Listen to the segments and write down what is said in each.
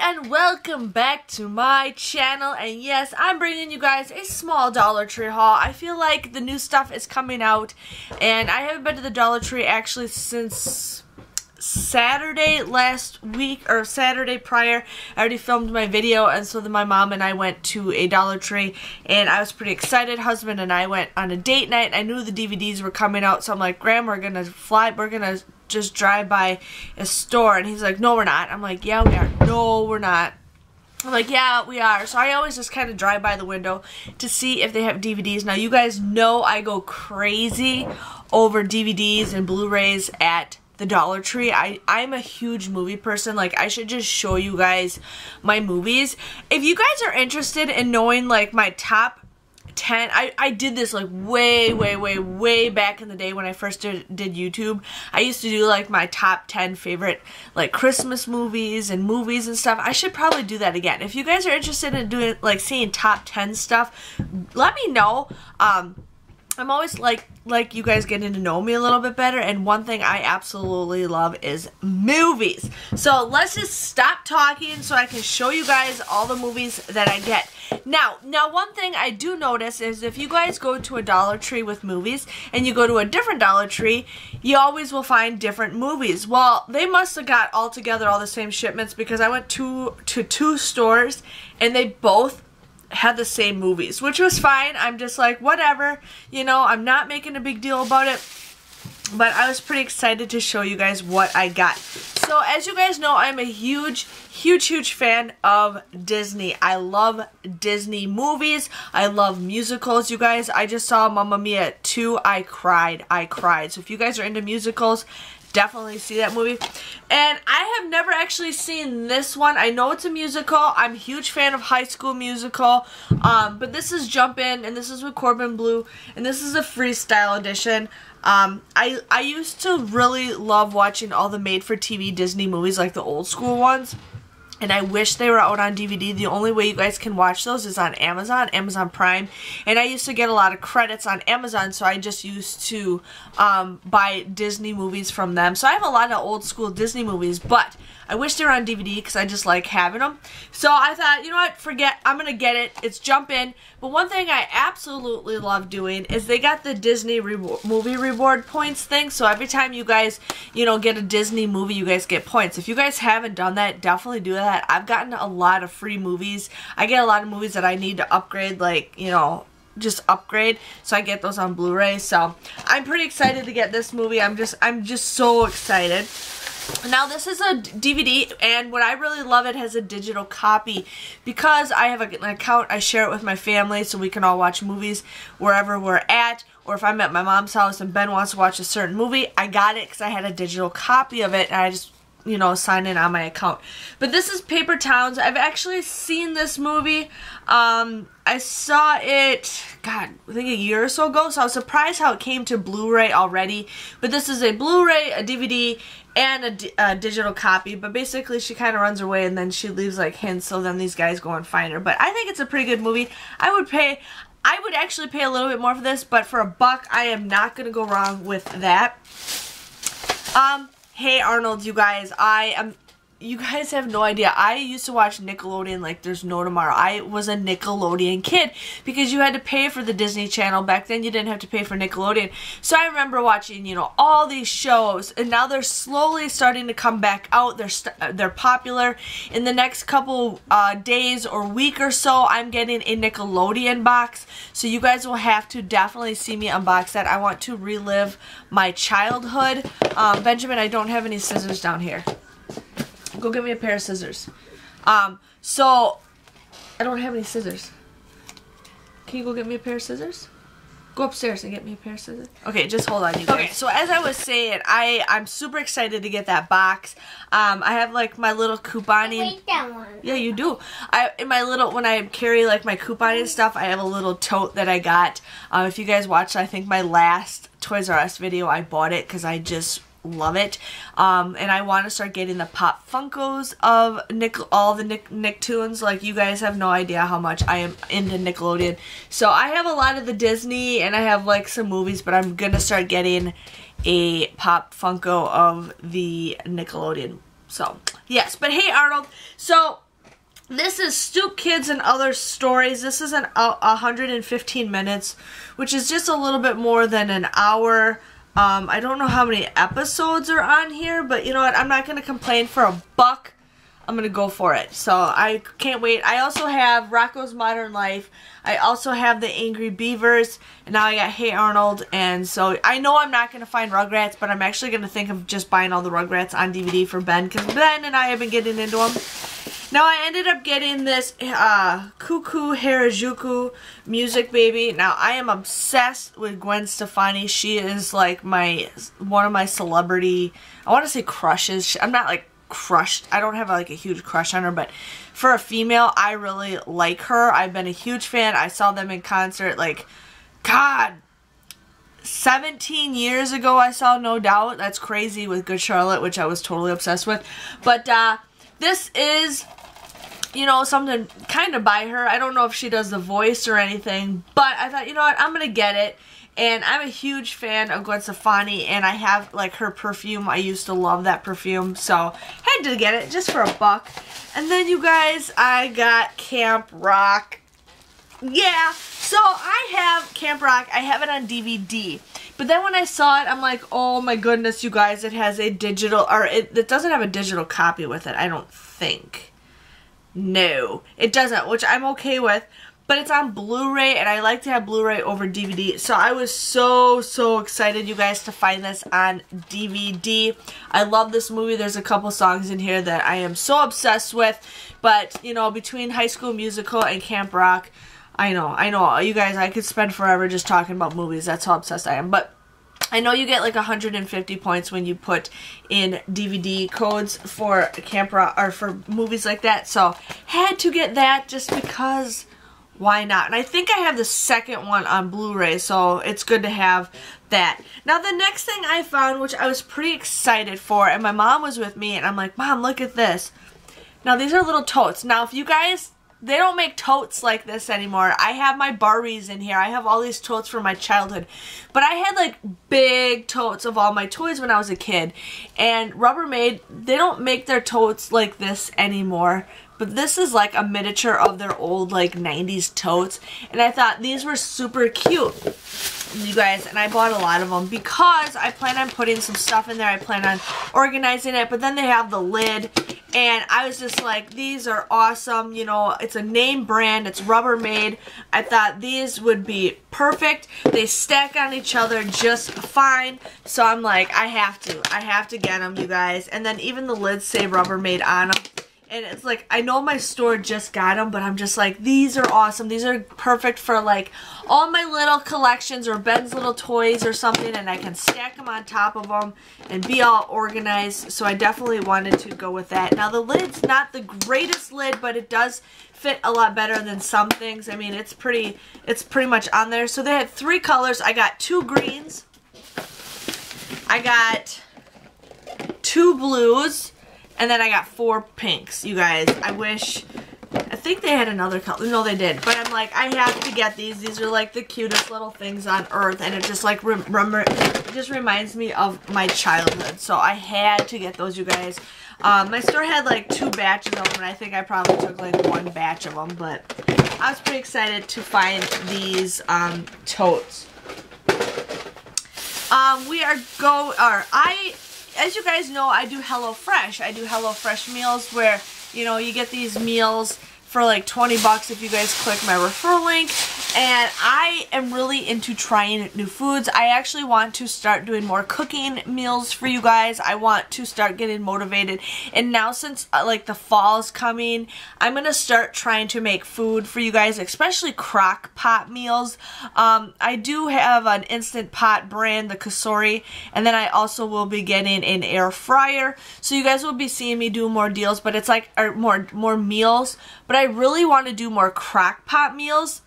and welcome back to my channel, and yes, I'm bringing you guys a small Dollar Tree haul. I feel like the new stuff is coming out, and I haven't been to the Dollar Tree actually since Saturday last week, or Saturday prior. I already filmed my video, and so then my mom and I went to a Dollar Tree, and I was pretty excited. Husband and I went on a date night, and I knew the DVDs were coming out, so I'm like, Graham, we're gonna just drive by a store. And he's like, no, we're not. I'm like, yeah, we are. No, we're not. I'm like, yeah, we are. So I always just kind of drive by the window to see if they have DVDs. Now, you guys know I go crazy over DVDs and Blu-rays at the Dollar Tree. I'm a huge movie person. Like, I should just show you guys my movies. If you guys are interested in knowing, like, my top 10, I did this like way back in the day when I first did YouTube. I used to do like my top 10 favorite like Christmas movies and stuff. I should probably do that again. If you guys are interested in doing like seeing top 10 stuff, let me know. I'm always like you guys getting to know me a little bit better, and one thing I absolutely love is movies. So let's just stop talking so I can show you guys all the movies that I get. Now one thing I do notice is if you guys go to a Dollar Tree with movies and you go to a different Dollar Tree, you always will find different movies. Well, they must have got all together all the same shipments, because I went to two stores and they both had the same movies, which was fine. I'm just like, whatever, you know, I'm not making a big deal about it. But I was pretty excited to show you guys what I got. So as you guys know, I'm a huge fan of Disney. I love Disney movies. I love musicals, you guys. I just saw Mamma Mia 2. I cried. So if you guys are into musicals, definitely see that movie. And I have never actually seen this one. I know it's a musical. I'm a huge fan of High School Musical. But this is Jump In, and this is with Corbin Bleu, and this is a freestyle edition. I used to really love watching all the made-for-TV Disney movies, like the old school ones. And I wish they were out on DVD. The only way you guys can watch those is on Amazon Prime. And I used to get a lot of credits on Amazon, so I just used to buy Disney movies from them. So I have a lot of old school Disney movies, but I wish they were on DVD because I just like having them. So I thought, you know what, forget, I'm going to get it. It's Jump In. But one thing I absolutely love doing is they got the Disney movie reward points thing. So every time you guys, you know, get a Disney movie, you guys get points. If you guys haven't done that, definitely do that. I've gotten a lot of free movies. I get a lot of movies that I need to upgrade, like, you know, just upgrade, so I get those on Blu-ray. So I'm pretty excited to get this movie. I'm just so excited. Now this is a DVD, and what I really love, it has a digital copy. Because I have an account, I share it with my family so we can all watch movies wherever we're at. Or if I'm at my mom's house and Ben wants to watch a certain movie, I got it because I had a digital copy of it, and I just, you know, sign in on my account. But this is Paper Towns. I've actually seen this movie. I saw it, God, I think a year or so ago, so I was surprised how it came to Blu-ray already. But this is a Blu-ray, a DVD, and a digital copy. But basically she kind of runs away and then she leaves like hints, so then these guys go and find her. But I think it's a pretty good movie. I would actually pay a little bit more for this, but for $1, I am not going to go wrong with that. Hey Arnold, you guys, you guys have no idea. I used to watch Nickelodeon like there's no tomorrow. I was a Nickelodeon kid because you had to pay for the Disney Channel. Back then you didn't have to pay for Nickelodeon. So I remember watching, you know, all these shows, and now they're slowly starting to come back out. They're popular. In the next couple days or week or so, I'm getting a Nickelodeon box. So you guys will have to definitely see me unbox that. I want to relive my childhood. Benjamin, I don't have any scissors down here. Go get me a pair of scissors. So, I don't have any scissors. Can you go get me a pair of scissors? Go upstairs and get me a pair of scissors. Okay, just hold on, you guys. Okay, so as I was saying, I'm super excited to get that box. I have like my little couponing. I like that one. Yeah, you do. When I carry like my couponing stuff, I have a little tote that I got. If you guys watched, I think my last Toys R Us video, I bought it because I just love it. And I want to start getting the Pop Funkos of all the Nicktoons. Like, you guys have no idea how much I am into Nickelodeon. So I have a lot of the Disney, and I have like some movies, but I'm gonna start getting a Pop Funko of the Nickelodeon. So yes, but hey Arnold, so This is Stoop Kids and Other Stories. This is 115 minutes, which is just a little bit more than an hour. I don't know how many episodes are on here, but you know what? I'm not going to complain. For $1. I'm going to go for it. So I can't wait. I also have Rocko's Modern Life. I also have the Angry Beavers. And now I got Hey Arnold. And so I know I'm not going to find Rugrats, but I'm actually going to think of just buying all the Rugrats on DVD for Ben, because Ben and I have been getting into them. Now I ended up getting this Cuckoo Harajuku Music Baby. Now I am obsessed with Gwen Stefani. She is like one of my celebrity, I want to say crushes. I'm not like crushed. I don't have like a huge crush on her, but for a female, I really like her. I've been a huge fan. I saw them in concert like, God, 17 years ago I saw No Doubt. That's crazy, with Good Charlotte, which I was totally obsessed with. But this is, you know, something kind of by her. I don't know if she does the voice or anything, but I thought, you know what, I'm going to get it. And I'm a huge fan of Gwen Stefani, and I have like her perfume. I used to love that perfume, so had to get it just for $1. And then you guys, I got Camp Rock. Yeah, so I have Camp Rock. I have it on DVD. But then when I saw it, I'm like, oh my goodness, you guys, it has a digital, or it doesn't have a digital copy with it, I don't think. No, it doesn't, which I'm okay with. But it's on Blu-ray, and I like to have Blu-ray over DVD. So I was so excited, you guys, to find this on DVD. I love this movie. There's a couple songs in here that I am so obsessed with. But, you know, between High School Musical and Camp Rock, I know, you guys, I could spend forever just talking about movies. That's how obsessed I am. But I know you get like 150 points when you put in DVD codes for Camp Rock, or for movies like that. So had to get that just because, why not? And I think I have the second one on Blu-ray, so it's good to have that. Now the next thing I found, which I was pretty excited for, and my mom was with me, and I'm like, Mom, look at this. Now these are little totes. Now if you guys, they don't make totes like this anymore. I have my Barbies in here. I have all these totes from my childhood. But I had like big totes of all my toys when I was a kid. And Rubbermaid, they don't make their totes like this anymore. But this is like a miniature of their old like 90s totes. And I thought these were super cute, you guys. And I bought a lot of them because I plan on putting some stuff in there. I plan on organizing it. But then they have the lid. And I was just like, these are awesome. You know, it's a name brand. It's Rubbermaid. I thought these would be perfect. They stack on each other just fine. So I'm like, I have to get them, you guys. And then even the lids say Rubbermaid on them. And it's like, I know my store just got them, but I'm just like, these are awesome. These are perfect for like all my little collections or Ben's little toys or something, and I can stack them on top of them and be all organized. So I definitely wanted to go with that. Now the lid's not the greatest lid, but it does fit a lot better than some things. I mean, it's pretty much on there. So they had 3 colors. I got 2 greens. I got 2 blues. And then I got 4 pinks, you guys. I think they had another color. No, they did. But I'm like, I have to get these. These are like the cutest little things on earth. And it just like, it just reminds me of my childhood. So I had to get those, you guys. My store had like 2 batches of them. And I think I probably took like 1 batch of them. But I was pretty excited to find these totes. As you guys know, I do HelloFresh. I do HelloFresh meals where, you know, you get these meals for like 20 bucks if you guys click my referral link. And I am really into trying new foods. I actually want to start doing more cooking meals for you guys. I want to start getting motivated. And now since like the fall is coming, I'm going to start trying to make food for you guys, especially crock pot meals. I do have an Instant Pot brand, the Kasori, and then I also will be getting an air fryer. So you guys will be seeing me do more deals, but it's like more meals. But I really want to do more crock pot meals.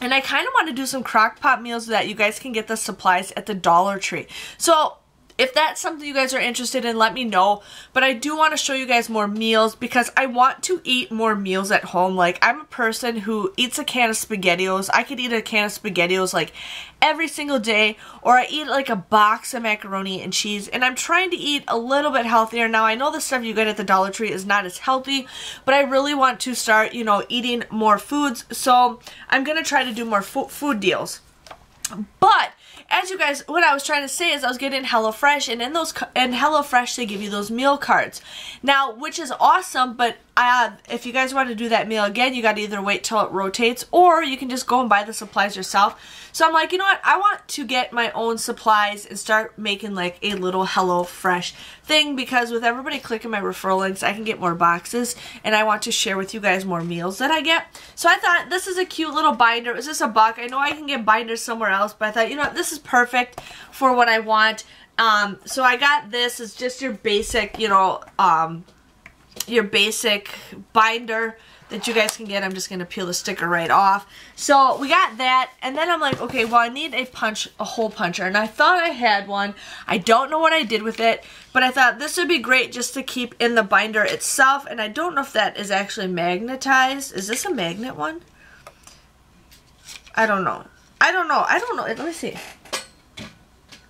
And I kind of want to do some crock pot meals so that you guys can get the supplies at the Dollar Tree. So If that's something you guys are interested in, let me know. But I do want to show you guys more meals because I want to eat more meals at home. Like, I'm a person who eats a can of SpaghettiOs. I could eat a can of SpaghettiOs like every single day, or I eat like a box of macaroni and cheese, and I'm trying to eat a little bit healthier. Now, I know the stuff you get at the Dollar Tree is not as healthy, but I really want to start, you know, eating more foods, so I'm going to try to do more food deals. But as you guys, what I was trying to say is I was getting HelloFresh, and in HelloFresh they give you those meal cards. Now, which is awesome, but if you guys want to do that meal again, you got to either wait till it rotates, or you can just go and buy the supplies yourself. So I'm like, you know what, I want to get my own supplies and start making like a little HelloFresh thing, because with everybody clicking my referral links, I can get more boxes, and I want to share with you guys more meals that I get. So I thought this is a cute little binder. It was just $1. I know I can get binders somewhere else, but I thought, you know what, this is perfect for what I want. So I got this. It's just your basic, you know, your basic binder that you guys can get. I'm just going to peel the sticker right off. So we got that, and then I'm like, okay, well, I need a hole puncher, and I thought I had one. I don't know what I did with it, but I thought this would be great just to keep in the binder itself, and I don't know if that is actually magnetized. Is this a magnet one? I don't know. Let me see.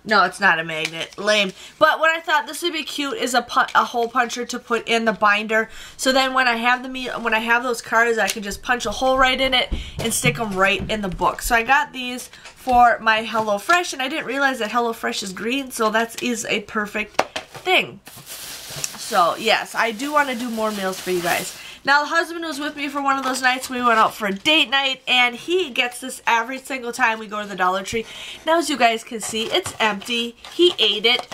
No, it's not a magnet. Lame. But what I thought this would be cute is a hole puncher to put in the binder. So then when I have those cards, I can just punch a hole right in it and stick them right in the book. So I got these for my HelloFresh, and I didn't realize that HelloFresh is green, so that is a perfect thing. So yes, I do want to do more meals for you guys. Now, the husband was with me for one of those nights. We went out for a date night, and he gets this every single time we go to the Dollar Tree. Now, as you guys can see, it's empty. He ate it.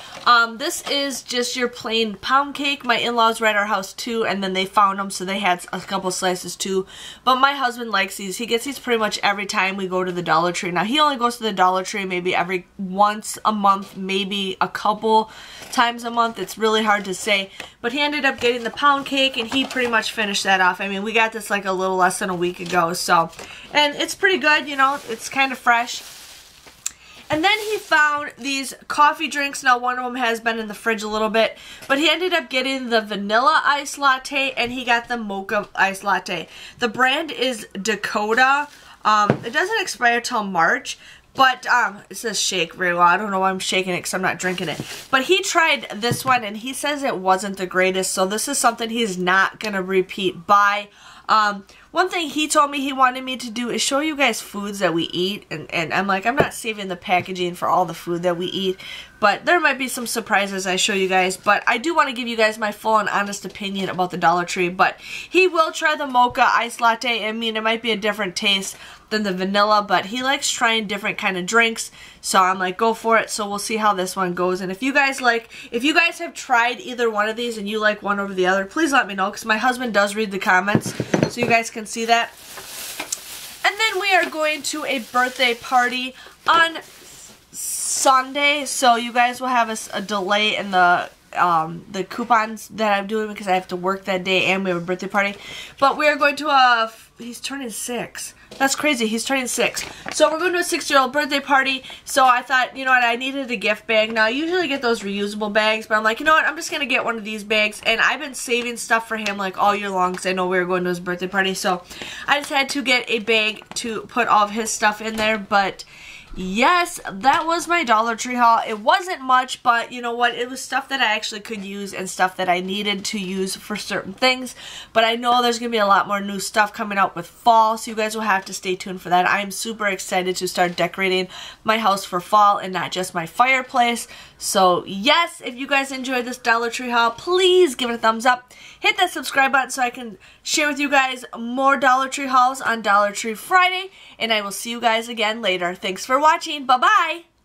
This is just your plain pound cake. My in-laws were at our house, too, and then they found them, so they had a couple slices, too. But my husband likes these. He gets these pretty much every time we go to the Dollar Tree. Now, he only goes to the Dollar Tree maybe once a month, maybe a couple times a month. It's really hard to say. But he ended up getting the pound cake, and he pretty much finished that off. I mean, we got this like a little less than a week ago, so, and it's pretty good, you know, it's kind of fresh. And then he found these coffee drinks. Now, one of them has been in the fridge a little bit, but he ended up getting the vanilla iced latte, and he got the mocha iced latte. The brand is Dakota. It doesn't expire till March. But, it says shake very well. I don't know why I'm shaking it because I'm not drinking it. But he tried this one, and he says it wasn't the greatest. So this is something he's not going to repeat buy. One thing he told me he wanted me to do is show you guys foods that we eat. And I'm like, I'm not saving the packaging for all the food that we eat. But there might be some surprises I show you guys. But I do want to give you guys my full and honest opinion about the Dollar Tree. But he will try the mocha iced latte. I mean, it might be a different taste than the vanilla, but he likes trying different kind of drinks, so I'm like, go for it. So we'll see how this one goes. And if you guys have tried either one of these and you like one over the other, please let me know, because my husband does read the comments, so you guys can see that. And then we are going to a birthday party on Sunday, so you guys will have a delay in the coupons that I'm doing because I have to work that day and we have a birthday party. But we are going to he's turning 6. That's crazy. He's turning 6. So we're going to a 6-year-old birthday party. So I thought, you know what, I needed a gift bag. Now, I usually get those reusable bags, but I'm like, you know what, I'm just going to get one of these bags. And I've been saving stuff for him like all year long because I know we were going to his birthday party. So I just had to get a bag to put all of his stuff in there. But yes, that was my Dollar Tree haul. It wasn't much, but you know what? It was stuff that I actually could use and stuff that I needed to use for certain things. But I know there's going to be a lot more new stuff coming out with fall, so you guys will have to stay tuned for that. I am super excited to start decorating my house for fall and not just my fireplace. So yes, if you guys enjoyed this Dollar Tree haul, please give it a thumbs up. Hit that subscribe button so I can share with you guys more Dollar Tree hauls on Dollar Tree Friday. And I will see you guys again later. Thanks for watching. Bye-bye.